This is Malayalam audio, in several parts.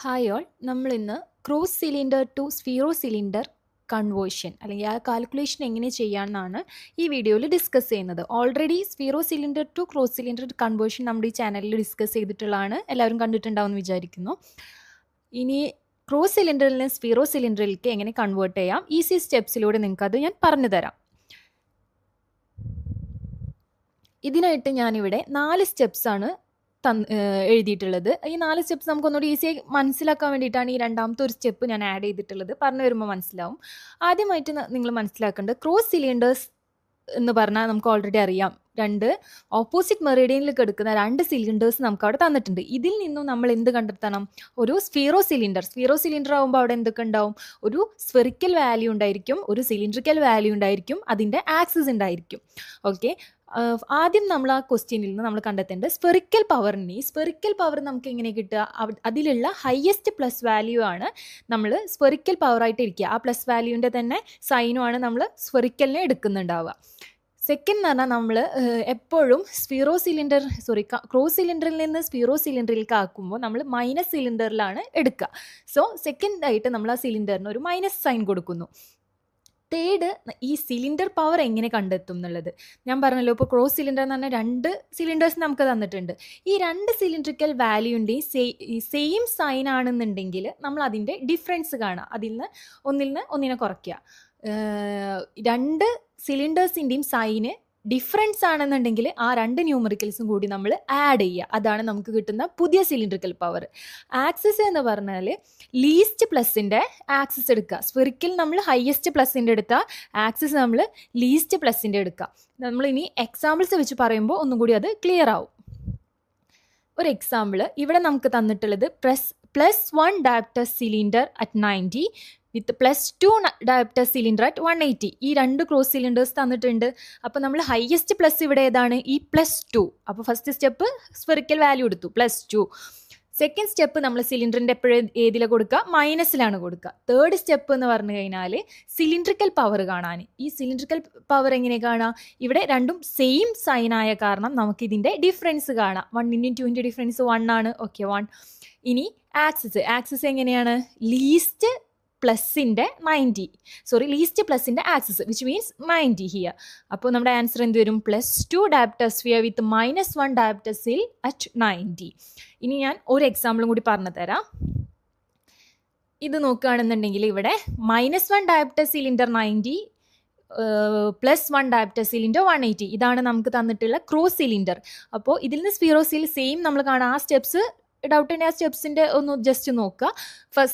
ഹായ് ഓൾ, നമ്മളിന്ന് cross cylinder to sphero cylinder conversion അല്ലെങ്കിൽ ആ കാൽക്കുലേഷൻ എങ്ങനെ ചെയ്യാമെന്നാണ് ഈ വീഡിയോയിൽ ഡിസ്കസ് ചെയ്യുന്നത്. Already sphero cylinder to cross cylinder conversion നമ്മുടെ ഈ ചാനലിൽ ഡിസ്കസ് ചെയ്തിട്ടുള്ളതാണ്, എല്ലാവരും കണ്ടിട്ടുണ്ടാവുമെന്ന് വിചാരിക്കുന്നു. ഇനി ക്രോസ് സിലിണ്ടറിൽ നിന്ന് സ്ഫീറോ സിലിണ്ടറിലേക്ക് എങ്ങനെ കൺവേർട്ട് ചെയ്യാം, ഈസി സ്റ്റെപ്സിലൂടെ നിങ്ങൾക്കത് ഞാൻ പറഞ്ഞു തരാം. ഇതിനായിട്ട് ഞാനിവിടെ 4 സ്റ്റെപ്സാണ് എഴുതിയിട്ടുള്ളത്. ഈ 4 സ്റ്റെപ്സ് നമുക്കൊന്നുകൂടി ഈസിയായി മനസ്സിലാക്കാൻ വേണ്ടിയിട്ടാണ് ഈ രണ്ടാമത്തെ ഒരു സ്റ്റെപ്പ് ഞാൻ ആഡ് ചെയ്തിട്ടുള്ളത്. പറഞ്ഞു വരുമ്പോൾ മനസ്സിലാവും. ആദ്യമായിട്ട് നിങ്ങൾ മനസ്സിലാക്കേണ്ടത് ക്രോസ് സിലിണ്ടേഴ്സ് എന്ന് പറഞ്ഞാൽ നമുക്ക് ഓൾറെഡി അറിയാം, 2 ഓപ്പോസിറ്റ് മെറിഡിയനിൽ കിടക്കുന്ന 2 സിലിണ്ടേഴ്സ് നമുക്ക് അവിടെ തന്നിട്ടുണ്ട്. ഇതിൽ നിന്നും നമ്മൾ എന്ത് കണ്ടെത്തണം? ഒരു സ്ഫീറോ സിലിണ്ടർ ആകുമ്പോൾ അവിടെ എന്തൊക്കെ ഉണ്ടാവും? ഒരു സ്ഫെറിക്കൽ വാല്യൂ ഉണ്ടായിരിക്കും, ഒരു സിലിണ്ടറിക്കൽ വാല്യൂ ഉണ്ടായിരിക്കും, അതിൻ്റെ ആക്സിസ് ഉണ്ടായിരിക്കും. ഓക്കെ, ആദ്യം നമ്മൾ ആ ക്വസ്റ്റ്യനിൽ നിന്ന് നമ്മൾ കണ്ടെത്തേണ്ടത് സ്ഫെറിക്കൽ പവറിന്. ഈ സ്ഫെറിക്കൽ പവർ നമുക്ക് എങ്ങനെ കിട്ടുക? അതിലുള്ള ഹയസ്റ്റ് പ്ലസ് വാല്യൂ ആണ് നമ്മൾ സ്ഫെറിക്കൽ പവറായിട്ട് ഇരിക്കുക. ആ പ്ലസ് വാല്യൂവിൻ്റെ തന്നെ സൈനുമാണ് നമ്മൾ സ്ഫെറിക്കലിനെ എടുക്കുന്നുണ്ടാവുക. സെക്കൻഡ് എന്ന് പറഞ്ഞാൽ നമ്മൾ എപ്പോഴും ക്രോസ് സിലിണ്ടറിൽ നിന്ന് സ്ഫീറോ സിലിണ്ടറിലേക്ക് ആക്കുമ്പോൾ നമ്മൾ മൈനസ് സിലിണ്ടറിലാണ് എടുക്കുക. സോ സെക്കൻഡായിട്ട് നമ്മൾ ആ സിലിണ്ടറിന് ഒരു മൈനസ് സൈൻ കൊടുക്കുന്നു. തേർഡ്, ഈ സിലിണ്ടർ പവർ എങ്ങനെ കണ്ടെത്തും എന്നുള്ളത് ഞാൻ പറഞ്ഞല്ലോ. ഇപ്പോൾ ക്രോസ് സിലിണ്ടർ എന്ന് പറഞ്ഞാൽ 2 സിലിണ്ടേഴ്സ് നമുക്ക് തന്നിട്ടുണ്ട്. ഈ 2 സിലിണ്ടറിക്കൽ വാല്യൂൻ്റെയും സെയിം സൈൻ ആണെന്നുണ്ടെങ്കിൽ നമ്മൾ അതിൻ്റെ ഡിഫറൻസ് കാണുക. ഒന്നിൽ നിന്ന് ഒന്നിനെ കുറയ്ക്കുക. 2 സിലിണ്ടേഴ്സിൻ്റെയും സൈന് ഡിഫറൻസ് ആണെന്നുണ്ടെങ്കിൽ ആ 2 ന്യൂമറിക്കൽസും കൂടി നമ്മൾ ആഡ് ചെയ്യുക. അതാണ് നമുക്ക് കിട്ടുന്ന പുതിയ സിലിണ്ടറിക്കൽ പവർ. ആക്സിസ് എന്ന് പറഞ്ഞാൽ ലീസ്റ്റ് പ്ലസിൻ്റെ ആക്സിസ് എടുക്കുക. സ്ഫെറിക്കൽ നമ്മൾ ഹയസ്റ്റ് പ്ലസിൻ്റെ എടുത്താൽ ആക്സിസ് നമ്മൾ ലീസ്റ്റ് പ്ലസിൻ്റെ എടുക്കുക. നമ്മൾ ഇനി എക്സാമ്പിൾസ് വെച്ച് പറയുമ്പോൾ ഒന്നും കൂടി അത് ക്ലിയർ ആവും. ഒരു എക്സാമ്പിൾ ഇവിടെ നമുക്ക് തന്നിട്ടുള്ളത് +1 diopter cylinder at 90 with +2 diopter cylinder at 180. ഈ 2 ക്രോസ് സിലിണ്ടേഴ്സ് തന്നിട്ടുണ്ട്. അപ്പോൾ നമ്മൾ ഹയസ്റ്റ് പ്ലസ് ഇവിടെ ഏതാണ്? ഈ +2. അപ്പോൾ ഫസ്റ്റ് സ്റ്റെപ്പ് സ്ഫെറിക്കൽ വാല്യൂ എടുത്തു, +2. സെക്കൻഡ് സ്റ്റെപ്പ് നമ്മൾ സിലിണ്ടറിൻ്റെ എപ്പോഴും ഏതിലാണ് കൊടുക്കുക? മൈനസിലാണ് കൊടുക്കുക. തേർഡ് സ്റ്റെപ്പ് എന്ന് പറഞ്ഞു കഴിഞ്ഞാൽ സിലിണ്ടറിക്കൽ പവർ കാണാൻ. ഈ സിലിണ്ടറിക്കൽ പവർ എങ്ങനെ കാണാം? ഇവിടെ രണ്ടും സെയിം സൈൻ ആയ കാരണം നമുക്ക് ഇതിൻ്റെ ഡിഫറൻസ് കാണാം. 1 × 2 ഡിഫറൻസ് 1 ആണ്. ഓക്കെ, 1. ഇനി ആക്സിസ് എങ്ങനെയാണ്? ലീസ്റ്റ് പ്ലസിൻ്റെ ആക്സിസ് വിച്ച് മീൻസ് 90 ഹിയർ. അപ്പോൾ നമ്മുടെ ആൻസർ എന്ത് വരും? +2 ഡയപ്റ്റർ സ്ഫിയർ വിത്ത് -1 ഡയപ്റ്റർ സിൽ അറ്റ് 90. ഇനി ഞാൻ ഒരു എക്സാമ്പിളും കൂടി പറഞ്ഞു തരാം. ഇത് നോക്കുകയാണെന്നുണ്ടെങ്കിൽ ഇവിടെ -1 ഡയപ്റ്റർ സിലിണ്ടർ 90 +1 ഡയപ്റ്റർ സിലിണ്ടർ 180. ഇതാണ് നമുക്ക് തന്നിട്ടുള്ള ക്രോസ് സിലിണ്ടർ. അപ്പോൾ ഇതിൽ നിന്ന് സ്ഫീറോ സിൽ സെയിം നമ്മൾ കാണാം. ആ സ്റ്റെപ്സ് ഡൗട്ട് ഉണ്ടെങ്കിൽ ആ സ്റ്റെപ്സിൻ്റെ ഒന്ന് ജസ്റ്റ് നോക്കുക.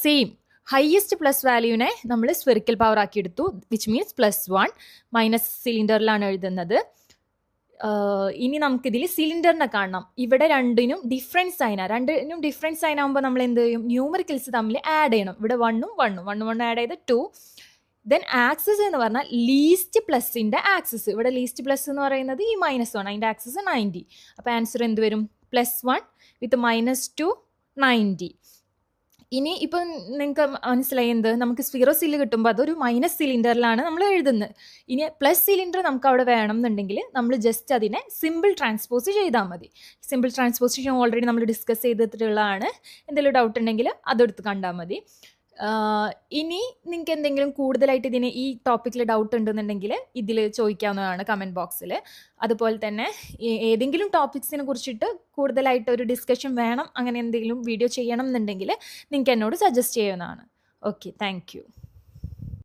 സെയിം ഹയസ്റ്റ് പ്ലസ് വാല്യൂവിനെ നമ്മൾ സ്ഫെറിക്കൽ പവർ ആക്കി എടുത്തു, വിച്ച് മീൻസ് +1. മൈനസ് സിലിണ്ടറിലാണ് എഴുതുന്നത്. ഇനി നമുക്കിതിൽ സിലിണ്ടറിനെ കാണണം. ഇവിടെ രണ്ടിനും ഡിഫറൻസ് സൈൻ ആകുമ്പോൾ നമ്മൾ എന്ത് ചെയ്യും? ന്യൂമറിക്കൽസ് തമ്മിൽ ആഡ് ചെയ്യണം. ഇവിടെ 1 ആഡ് ചെയ്ത് 2. ദെൻ ആക്സിസ് എന്ന് പറഞ്ഞാൽ ലീസ്റ്റ് പ്ലസിൻ്റെ ആക്സിസ്. ഇവിടെ ലീസ്റ്റ് പ്ലസ് എന്ന് പറയുന്നത് ഈ -1, അതിൻ്റെ ആക്സിസ് 90. അപ്പോൾ ആൻസർ എന്ത് വരും? +1 വിത്ത് -2 90. ഇനി ഇപ്പം നിങ്ങൾക്ക് മനസ്സിലായി എന്ത്? നമുക്ക് സ്ഫീറോ സില്ല് കിട്ടുമ്പോൾ അതൊരു മൈനസ് സിലിണ്ടറിലാണ് നമ്മൾ എഴുതുന്നത്. ഇനി പ്ലസ് സിലിണ്ടർ നമുക്ക് അവിടെ വേണം എന്നുണ്ടെങ്കിൽ നമ്മൾ ജസ്റ്റ് അതിനെ സിമ്പിൾ ട്രാൻസ്പോസ് ചെയ്താൽ മതി. സിമ്പിൾ ട്രാൻസ്പോസിഷൻ ഓൾറെഡി നമ്മൾ ഡിസ്കസ് ചെയ്തിട്ടുള്ളതാണ്. എന്തെങ്കിലും ഡൗട്ട് ഉണ്ടെങ്കിൽ അതെടുത്ത് കണ്ടാൽ മതി. ഇനി നിങ്ങൾക്ക് എന്തെങ്കിലും കൂടുതലായിട്ട് ഈ ടോപ്പിക്കിൽ ഡൗട്ട് ഉണ്ടെന്നുണ്ടെങ്കിൽ ഇതിൽ ചോദിക്കാവുന്നതാണ് കമൻറ്റ് ബോക്സിൽ. അതുപോലെ തന്നെ ഏതെങ്കിലും ടോപ്പിക്സിനെ കുറിച്ചിട്ട് കൂടുതലായിട്ട് ഒരു ഡിസ്കഷൻ വേണം, അങ്ങനെ എന്തെങ്കിലും വീഡിയോ ചെയ്യണം എന്നുണ്ടെങ്കിൽ നിങ്ങൾക്ക് എന്നോട് സജസ്റ്റ് ചെയ്യാവുന്നതാണ്. Okay, thank you.